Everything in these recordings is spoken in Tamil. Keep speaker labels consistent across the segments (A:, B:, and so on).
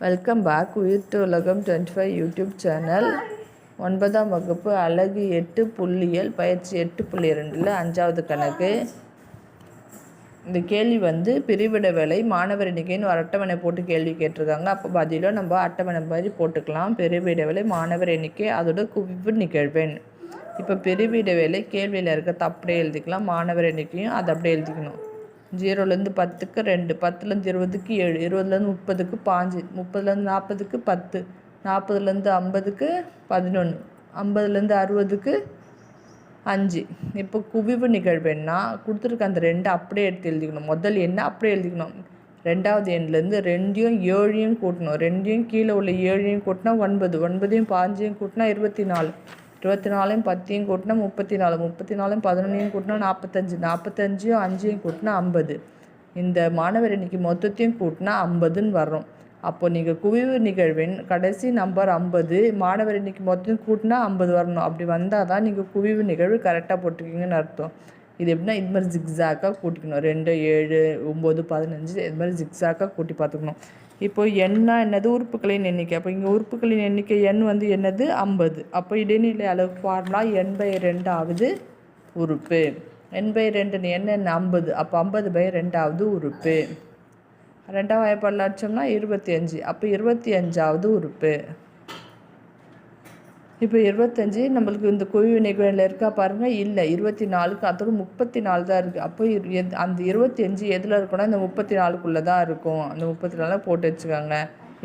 A: Welcome back. உயிர் டு உலகம் 25 யூடியூப் சேனல். 9ஆம் வகுப்பு அலகு 8 புள்ளியல் பயிற்சி 8.2 5வது கணக்கு. இந்த கேள்வி பிரிவிட வேலை மாணவர் எண்ணிக்கைன்னு ஒரு அட்டவணை போட்டு கேள்வி கேட்டிருக்காங்க. அப்போ பதிலும் நம்ம அட்டவணை மாதிரி போட்டுக்கலாம். பிரிவிட வேலை மாணவர் எண்ணிக்கை அதோட குவிவு நிகழ்வெண். இப்போ பிரிவிட வேலை கேள்வியில் இருக்கிறத அப்படியே எழுதிக்கலாம். மாணவர் எண்ணிக்கையும் அதை அப்படியே எழுதிக்கணும். 0லேருந்து 10க்கு 2, 10லேருந்து 20க்கு 7, 20லேருந்து 30க்கு 5, 30லேருந்து 40க்கு 10, 40லேருந்து 50க்கு 11, 50லேருந்து 60க்கு 5. இப்போ குவிவு நிகழ்வெண்ணா கொடுத்துருக்க அந்த 2 அப்படியே எடுத்து எழுதிக்கணும். முதல் எண்ணை அப்படியே எழுதிக்கணும். 2வது எண்ணிலேருந்து 2யும் 7யும் கூட்டணும். 2யும் கீழே உள்ள 7யும் கூட்டினா 9, 9யும் 5யும் கூட்டினா 24, 24யும் 10யும் கூட்டினா 34, 34யும் 11யும் கூட்டினா 45, 45யும் 5யும் கூட்டினா 50. இந்த மாணவர் எண்ணிக்கை மொத்தத்தையும் கூட்டினா 50ன்னு வரும். அப்போ நீங்கள் குவிவு நிகழ்வின் கடைசி நம்பர் 50, மாணவர் எண்ணிக்கை மொத்தத்தையும் கூட்டினா 50 வரணும். அப்படி வந்தால் தான் நீங்கள் குவிவு நிகழ்வு கரெக்டாக போட்டிருக்கீங்கன்னு அர்த்தம். இது எப்படின்னா இது மாதிரி ஜிக்ஸாக்காக கூட்டிக்கணும். 2, 7, 9, 15 இது மாதிரி ஜிக்ஸாக்காக கூட்டி பார்த்துக்கணும். இப்போது எண்ணா என்னது? உறுப்புகளின் எண்ணிக்கை. அப்போ இங்கே உறுப்புகளின் எண்ணிக்கை எண் என்னது? 50. அப்போ இடைநிலை அளவு ஃபார்முலா n/2வது உறுப்பு. n/2 என்ன 50. அப்போ 50/2வது உறுப்பு. 2ஆம் வாய்ப்பாடில் அடித்தோம்னா 25. அப்போ 25வது உறுப்பு. இப்போ 25 நம்மளுக்கு இந்த குவிவு நிகழ்வில் இருக்கா பாருங்கள். இல்லை, 24க்கு அதோட 34 தான் இருக்குது. அப்போ அந்த 25 எதில் இருக்குன்னா இந்த 34க்குள்ளே தான் இருக்கும். அந்த 34 போட்டு வச்சுக்கோங்க.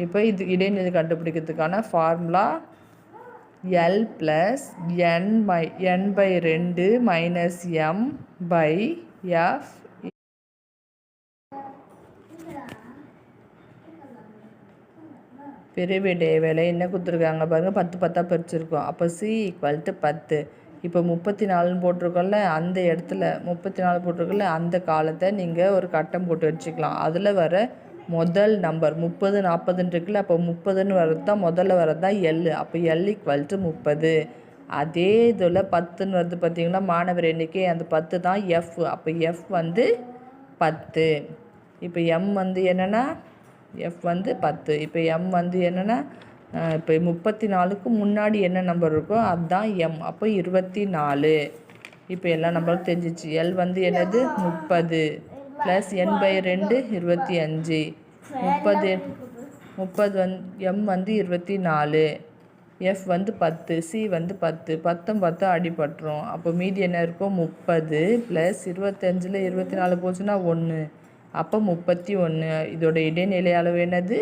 A: இப்போ இது இடைநிலை கண்டுபிடிக்கிறதுக்கான ஃபார்முலா L + n/2 - m/f. பிரிவிட வேலை என்ன கொடுத்துருக்காங்க பாருங்கள். 10 10ஆக பிரிச்சுருக்கோம். அப்போ C = 10. இப்போ 34ன்னு போட்டிருக்கோம்ல, அந்த இடத்துல 34 போட்டிருக்கோம்ல, அந்த காலத்தை நீங்கள் ஒரு கட்டம் போட்டு வச்சுக்கலாம். அதில் வர முதல் நம்பர் 30 40ன்னு இருக்குல்ல, அப்போ 30ன்னு வர்றது தான் முதல்ல வர்றது தான் L. அப்போ L = 30. அதே இதில் 10ன்னு வருது பார்த்தீங்களா மாணவர் எண்ணிக்கை, அந்த 10 தான் F. அப்போ F 10. இப்போ M என்னென்னா F 10. இப்போ M என்னென்னா இப்போ 34க்கு முன்னாடி என்ன நம்பர் இருக்கோ அதுதான் M. அப்போ 24. இப்போ எல்லா நம்பரும் தெரிஞ்சிச்சு. L என்னது? 30 + n/2 25. 30 M 24, F 10, C 10. 10 அடிபட்டுரும். அப்போ மீதி என்ன இருக்கும்? 30 + 25ல் 24 போச்சுன்னா 1. அப்போ 31. இதோட இடைநிலை அளவு என்னது?